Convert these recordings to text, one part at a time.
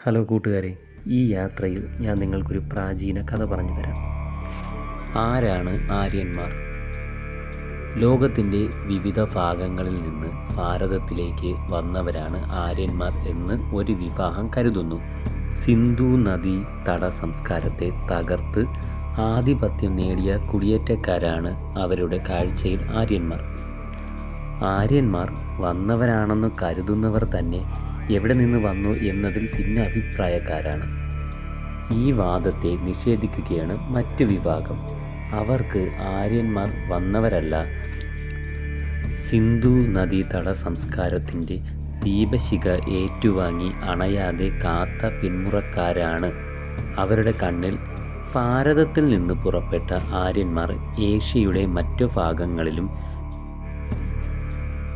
Hello കൂട്ടുകാരെ, ഈ യാത്രയിൽ ഞാൻ നിങ്ങൾക്കൊരു പ്രാചീന കഥ പറഞ്ഞു തരാം. ആരാണ് ആര്യന്മാർ? ലോകത്തിൻ്റെ വിവിധ ഭാഗങ്ങളിൽ നിന്ന് ഭാരതത്തിലേക്ക് വന്നവരാണ് ആര്യന്മാർ എന്ന് ഒരു വിഭാഗം കരുതുന്നു. സിന്ധു നദീ തട സംസ്കാരത്തെ തകർത്ത് ആധിപത്യം നേടിയ കുടിയേറ്റക്കാരാണ് അവരുടെ കാഴ്ചയിൽ ആര്യന്മാർ. ആര്യന്മാർ വന്നവരാണെന്ന് കരുതുന്നവർ തന്നെ എവിടെ നിന്ന് വന്നു എന്നതിൽ ഭിന്നാഭിപ്രായക്കാരാണ്. ഈ വാദത്തെ നിഷേധിക്കുകയാണ് മറ്റു വിഭാഗം. അവർക്ക് ആര്യന്മാർ വന്നവരല്ല, സിന്ധു നദീതട സംസ്കാരത്തിൻ്റെ ദീപശിഖ ഏറ്റുവാങ്ങി അണയാതെ കാത്ത പിന്മുറക്കാരാണ്. അവരുടെ കണ്ണിൽ ഭാരതത്തിൽ നിന്ന് പുറപ്പെട്ട ആര്യന്മാർ ഏഷ്യയുടെ മറ്റു ഭാഗങ്ങളിലും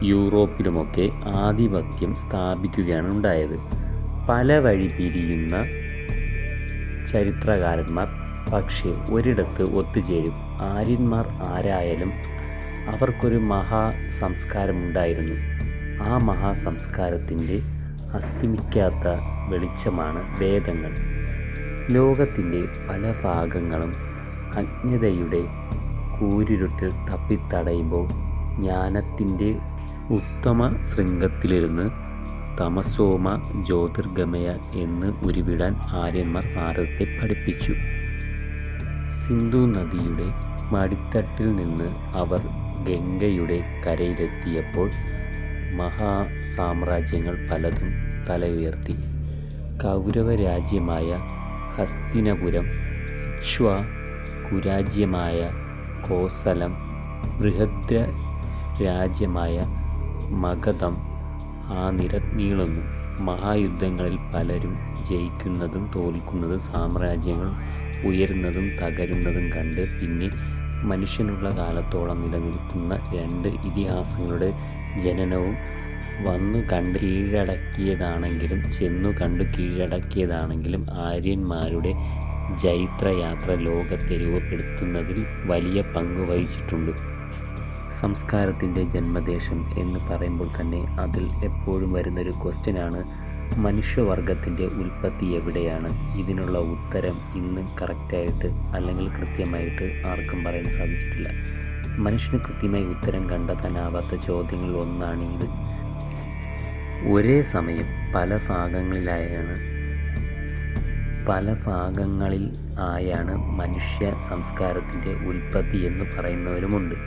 യൂറോപ്പിലുമൊക്കെ ആധിപത്യം സ്ഥാപിക്കുകയാണ് ഉണ്ടായത്. പല വഴി പിരിയുന്ന ചരിത്രകാരന്മാർ പക്ഷേ ഒരിടത്ത് ഒത്തുചേരും. ആര്യന്മാർ ആരായാലും അവർക്കൊരു മഹാസംസ്കാരമുണ്ടായിരുന്നു. ആ മഹാസംസ്കാരത്തിൻ്റെ അസ്തമിക്കാത്ത വെളിച്ചമാണ് വേദങ്ങൾ. ലോകത്തിൻ്റെ പല ഭാഗങ്ങളും അജ്ഞതയുടെ കൂരിരുട്ടിൽ തപ്പിത്തടയുമ്പോൾ ജ്ഞാനത്തിൻ്റെ ഉത്തമ ശൃംഗത്തിലിരുന്ന് തമസോമ ജ്യോതിർഗമയ എന്ന് ഉരുവിടാൻ ആര്യന്മാർ ഭാരതത്തെ പഠിപ്പിച്ചു. സിന്ധു നദിയുടെ മടിത്തട്ടിൽ നിന്ന് അവർ ഗംഗയുടെ കരയിലെത്തിയപ്പോൾ മഹാസാമ്രാജ്യങ്ങൾ പലതും തലയുയർത്തി. കൗരവരാജ്യമായ ഹസ്തിനപുരം, ഇക്ഷ്വാകുരാജ്യമായ കോസലം, ബൃഹദ്ര രാജ്യമായ മഗധം ആ നിര നീളുന്നു. മഹായുദ്ധങ്ങളിൽ പലരും ജയിക്കുന്നതും തോൽക്കുന്നതും സാമ്രാജ്യങ്ങൾ ഉയരുന്നതും തകരുന്നതും കണ്ട് പിന്നെ മനുഷ്യനുള്ള കാലത്തോളം നിലനിൽക്കുന്ന രണ്ട് ഇതിഹാസങ്ങളുടെ ജനനവും വന്നു കണ്ട് കീഴടക്കിയതാണെങ്കിലും ചെന്നു കണ്ടു കീഴടക്കിയതാണെങ്കിലും ആര്യന്മാരുടെ ജൈത്രയാത്ര ലോകത്തെ രൂപപ്പെടുത്തുന്നതിൽ വലിയ പങ്ക് വഹിച്ചിട്ടുണ്ട്. സംസ്കാരത്തിൻ്റെ ജന്മദേശം എന്ന് പറയുമ്പോൾ തന്നെ അതിൽ എപ്പോഴും വരുന്നൊരു ക്വസ്റ്റ്യനാണ്, മനുഷ്യവർഗത്തിൻ്റെ ഉൽപ്പത്തി എവിടെയാണ്? ഇതിനുള്ള ഉത്തരം ഇന്ന് കറക്റ്റായിട്ട് അല്ലെങ്കിൽ കൃത്യമായിട്ട് ആർക്കും പറയാൻ സാധിച്ചിട്ടില്ല. മനുഷ്യന് കൃത്യമായി ഉത്തരം കണ്ടെത്താനാവാത്ത ചോദ്യങ്ങളിൽ ഒന്നാണ് ഇത്. ഒരേ സമയം പല ഭാഗങ്ങളിൽ ആയാണ് മനുഷ്യ സംസ്കാരത്തിൻ്റെ ഉൽപ്പത്തി എന്ന് പറയുന്നവരുമുണ്ട്.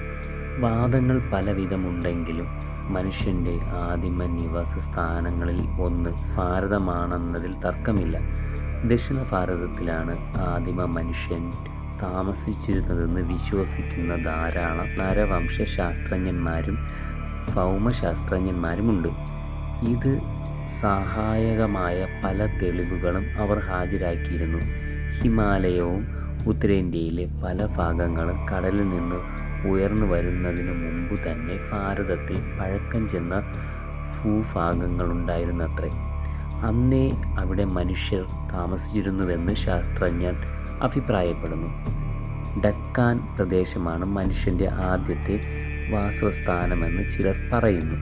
വാദങ്ങൾ പലവിധമുണ്ടെങ്കിലും മനുഷ്യൻ്റെ ആദിമ നിവാസ സ്ഥാനങ്ങളിൽ ഒന്ന് ഭാരതമാണെന്നതിൽ തർക്കമില്ല. ദക്ഷിണ ഭാരതത്തിലാണ് ആദിമ മനുഷ്യൻ താമസിച്ചിരുന്നതെന്ന് വിശ്വസിക്കുന്ന ധാരാളം നരവംശാസ്ത്രജ്ഞന്മാരും ഭൗമശാസ്ത്രജ്ഞന്മാരുമുണ്ട്. ഇത് സഹായകമായ പല തെളിവുകളും അവർ ഹാജരാക്കിയിരുന്നു. ഹിമാലയവും ഉത്തരേന്ത്യയിലെ പല ഭാഗങ്ങളും കടലിൽ നിന്ന് ഉയർന്നു വരുന്നതിനു മുമ്പ് തന്നെ ഭാരതത്തിൽ പഴക്കം ചെന്ന ഭൂഭാഗങ്ങളുണ്ടായിരുന്നത്രേ. അന്നേ അവിടെ മനുഷ്യർ താമസിച്ചിരുന്നുവെന്ന് ശാസ്ത്രജ്ഞർ അഭിപ്രായപ്പെടുന്നു. ഡക്കാൻ പ്രദേശമാണ് മനുഷ്യൻ്റെ ആദ്യത്തെ വാസസ്ഥാനമെന്ന് ചിലർ പറയുന്നു.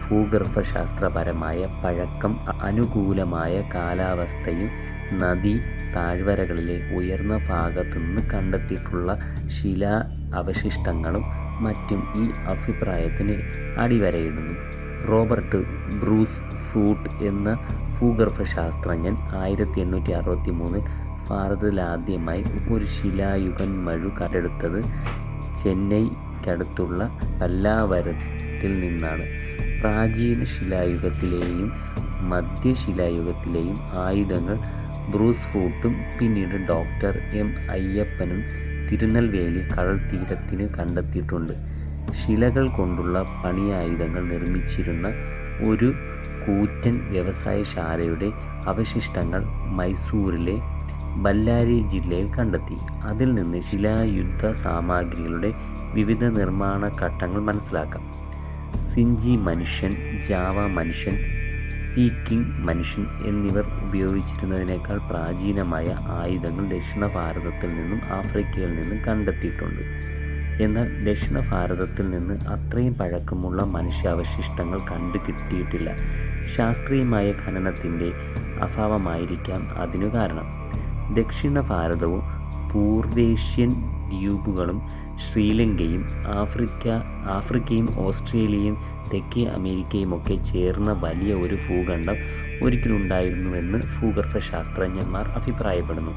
ഭൂഗർഭശാസ്ത്രപരമായ പഴക്കം, അനുകൂലമായ കാലാവസ്ഥയും നദീ താഴ്വരകളിലെ ഉയർന്ന ഭാഗത്തുനിന്ന് കണ്ടെത്തിയിട്ടുള്ള ശിലാ അവശിഷ്ടങ്ങളും മറ്റും ഈ അഭിപ്രായത്തിന് അടിവരയിടുന്നു. റോബർട്ട് ബ്രൂസ് ഫൂട്ട് എന്ന ഭൂഗർഭശാസ്ത്രജ്ഞൻ 1863 ഭാരതത്തിലാദ്യമായി ഒരു ശിലായുഗന്മഴു കണ്ടെടുത്തത് ചെന്നൈക്കടുത്തുള്ള പല്ലാവരത്തിൽ നിന്നാണ്. പ്രാചീന ശിലായുഗത്തിലെയും മധ്യശിലായുഗത്തിലെയും ആയുധങ്ങൾ ബ്രൂസ് ഫൂട്ടും പിന്നീട് ഡോക്ടർ എം അയ്യപ്പനും തിരുനെൽവേലി കടൽ തീരത്തിന് കണ്ടെത്തിയിട്ടുണ്ട്. ശിലകൾ കൊണ്ടുള്ള പണിയായുധങ്ങൾ നിർമ്മിച്ചിരുന്ന ഒരു കൂറ്റൻ വ്യവസായശാലയുടെ അവശിഷ്ടങ്ങൾ മൈസൂരിലെ ബല്ലാരി ജില്ലയിൽ കണ്ടെത്തി. അതിൽ നിന്ന് ശിലായുദ്ധ സാമഗ്രികളുടെ വിവിധ നിർമ്മാണ ഘട്ടങ്ങൾ മനസ്സിലാക്കാം. സിഞ്ചി മനുഷ്യൻ, ജാവ മനുഷ്യൻ, പീക്കിംഗ് മനുഷ്യൻ എന്നിവർ ഉപയോഗിച്ചിരുന്നതിനേക്കാൾ പ്രാചീനമായ ആയുധങ്ങൾ ദക്ഷിണ ഭാരതത്തിൽ നിന്നും ആഫ്രിക്കയിൽ നിന്നും കണ്ടെത്തിയിട്ടുണ്ട്. എന്നാൽ ദക്ഷിണ ഭാരതത്തിൽ നിന്ന് അത്രയും പഴക്കമുള്ള മനുഷ്യാവശിഷ്ടങ്ങൾ കണ്ടു കിട്ടിയിട്ടില്ല. ശാസ്ത്രീയമായ ഖനനത്തിൻ്റെ അഭാവമായിരിക്കാം അതിനു കാരണം. ദക്ഷിണ ഭാരതവും പൂർവേഷ്യൻ ദ്വീപുകളും ശ്രീലങ്കയും ആഫ്രിക്കയും ഓസ്ട്രേലിയയും തെക്കേ അമേരിക്കയുമൊക്കെ ചേർന്ന വലിയ ഒരു ഭൂഖണ്ഡം ഒരിക്കലുണ്ടായിരുന്നുവെന്ന് ഭൂഗർഭശാസ്ത്രജ്ഞന്മാർ അഭിപ്രായപ്പെടുന്നു.